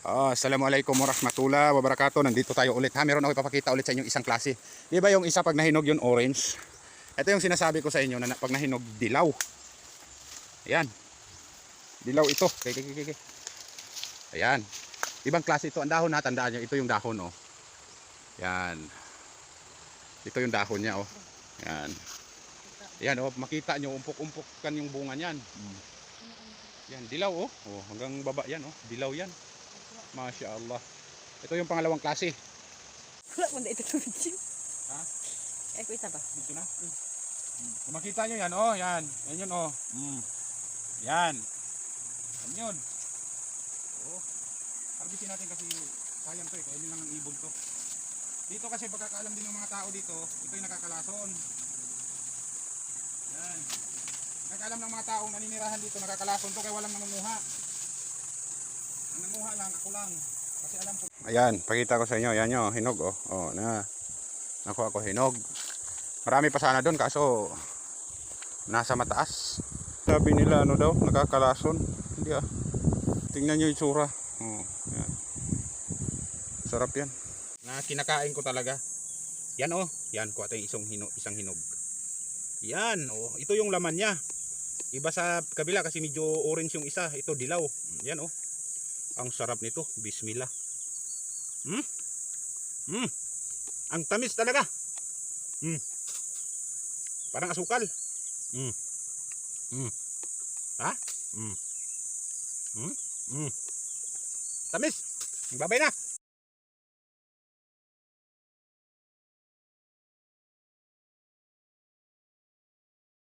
Assalamualaikum warahmatullahi wabarakatuh. Nandito tayo ulit ha. Meron ako ipapakita ulit sa inyo isang klase. Di ba yung isa pag nahinog yung orange? Ito yung sinasabi ko sa inyo na pag nahinog dilaw. Ayan. Dilaw ito. Kiki. Ayan. Ibang klase ito. Ang dahon na, tandaan nyo. Ito yung dahon oh. Ayan. Ito yung dahon niya oh. Ayan. Ayan oh. Makita nyo, umpok-umpok kan yung bunga niyan. Yan, dilaw oh. Oh, hanggang baba yan oh. Dilaw yan. Masya Allah. Ito yung pangalawang klase. Wala mo na ito video. Ha? Eh, ko isa ba? Dito na. Kung makita nyo yan, oh, yan. Yan yun, oh. Yan. Yan yun. Oh. Harbisin natin kasi sayang to eh. Kaya yun lang ang ibon to. Dito kasi pagkakaalam din ng mga tao dito, ito yung nakakalason. Yan. Pagkakaalam ng mga taong naninirahan dito, nakakalason to kaya walang nangunguha. Ang nanguha lang, ako lang. Kasi alam ko. Ayan, pakita ko sa inyo. Ayan nyo, hinog oh. Oh, na. Nakuha ko hinog. Marami pa sana doon kaso nasa mataas. Sabi nila ano daw, nakakalason. Hindi ah. Tingnan nyo yung itsura. Oh, yan. Sarap yan. Na kinakain ko talaga. Yan oh. Yan, kuha tayo isang hinog. Yan oh. Ito yung laman niya. Iba sa kabila kasi medyo orange yung isa. Ito dilaw. Yan oh. Ang sarap nito. Bismillah. Ang tamis talaga. Parang asukal. Ha? Tamis. Babay na.